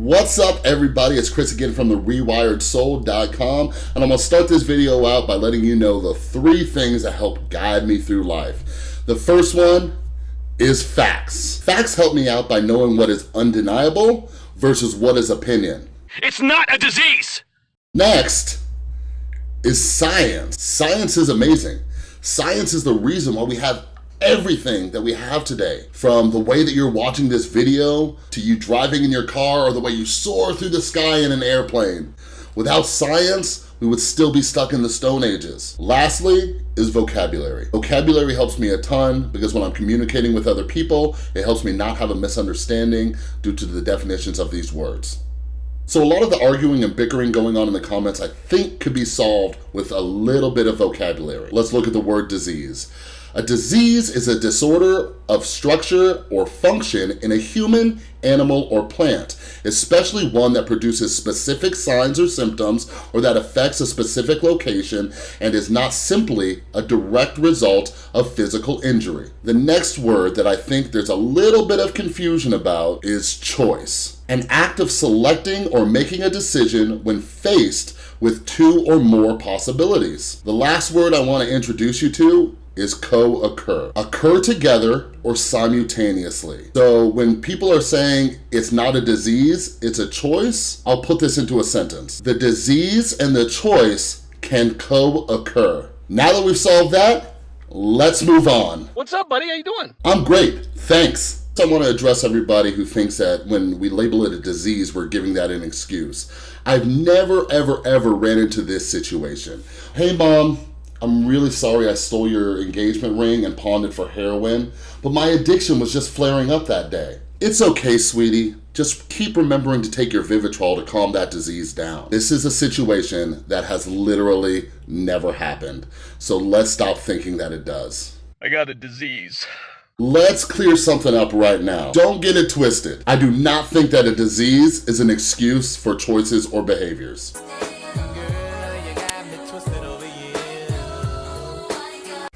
What's up, everybody? It's Chris again from therewiredsoul.com, and I'm gonna start this video out by letting you know the 3 things that help guide me through life. The first one is facts. Facts help me out by knowing what is undeniable versus what is opinion. It's not a disease! Next is science. Science is amazing. Science is the reason why we have everything that we have today, from the way that you're watching this video to you driving in your car or the way you soar through the sky in an airplane. Without science, we would still be stuck in the Stone Ages. Lastly is vocabulary. Vocabulary helps me a ton because when I'm communicating with other people, it helps me not have a misunderstanding due to the definitions of these words. So a lot of the arguing and bickering going on in the comments I think could be solved with a little bit of vocabulary. Let's look at the word disease. A disease is a disorder of structure or function in a human, animal, or plant, especially one that produces specific signs or symptoms or that affects a specific location and is not simply a direct result of physical injury. The next word that I think there's a little bit of confusion about is choice. An act of selecting or making a decision when faced with 2 or more possibilities. The last word I want to introduce you to is co-occur. Occur together or simultaneously. So when people are saying it's not a disease, it's a choice, I'll put this into a sentence. The disease and the choice can co-occur. Now that we've solved that, let's move on. What's up, buddy? How you doing? I'm great, thanks. So I want to address everybody who thinks that when we label it a disease, we're giving that an excuse. I've never, ever ran into this situation. Hey, Mom, I'm really sorry I stole your engagement ring and pawned it for heroin, but my addiction was just flaring up that day. It's okay, sweetie. Just keep remembering to take your Vivitrol to calm that disease down. This is a situation that has literally never happened, so let's stop thinking that it does. I got a disease. Let's clear something up right now. Don't get it twisted. I do not think that a disease is an excuse for choices or behaviors.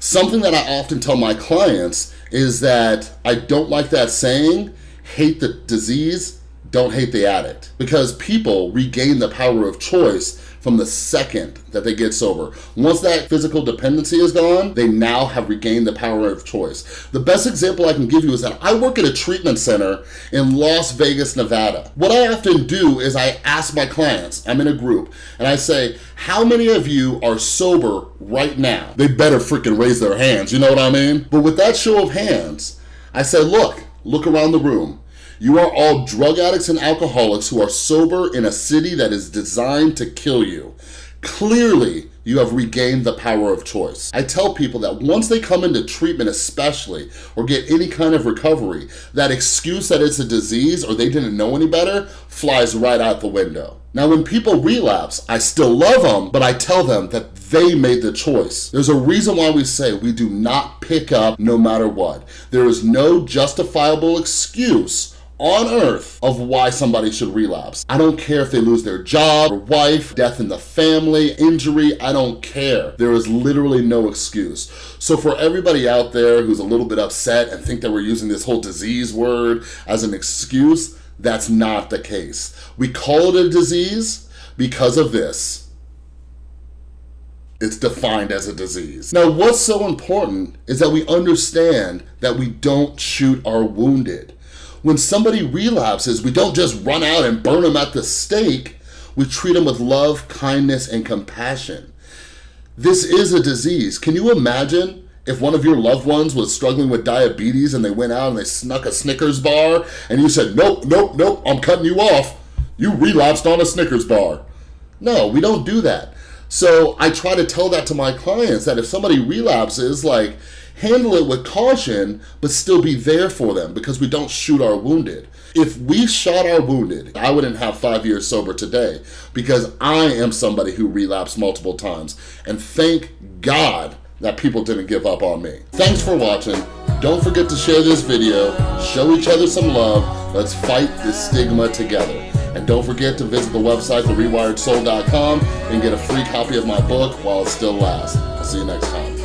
Something that I often tell my clients is that I don't like that saying, hate the disease, don't hate the addict. Because people regain the power of choice from the second that they get sober. Once that physical dependency is gone, they now have regained the power of choice. The best example I can give you is that I work at a treatment center in Las Vegas, Nevada. What I often do is I ask my clients, I'm in a group, and I say, how many of you are sober right now? They better freaking raise their hands, you know what I mean? But with that show of hands, I say, look around the room. You are all drug addicts and alcoholics who are sober in a city that is designed to kill you. Clearly, you have regained the power of choice. I tell people that once they come into treatment especially, or get any kind of recovery, that excuse that it's a disease or they didn't know any better flies right out the window. Now, when people relapse, I still love them, but I tell them that they made the choice. There's a reason why we say we do not pick up no matter what. There is no justifiable excuse on earth of why somebody should relapse. I don't care if they lose their job, or wife, death in the family, injury, I don't care. There is literally no excuse. So for everybody out there who's a little bit upset and think that we're using this whole disease word as an excuse, that's not the case. We call it a disease because of this. It's defined as a disease. Now, what's so important is that we understand that we don't shoot our wounded. When somebody relapses, we don't just run out and burn them at the stake. We treat them with love, kindness, and compassion. This is a disease. Can you imagine if one of your loved ones was struggling with diabetes and they went out and they snuck a Snickers bar and you said, nope, I'm cutting you off. You relapsed on a Snickers bar. No, we don't do that. So I try to tell that to my clients, that if somebody relapses, handle it with caution, but still be there for them because we don't shoot our wounded. If we shot our wounded, I wouldn't have 5 years sober today because I am somebody who relapsed multiple times. And thank God that people didn't give up on me. Thanks for watching. Don't forget to share this video, show each other some love. Let's fight this stigma together. And don't forget to visit the website, therewiredsoul.com, and get a free copy of my book while it still lasts. I'll see you next time.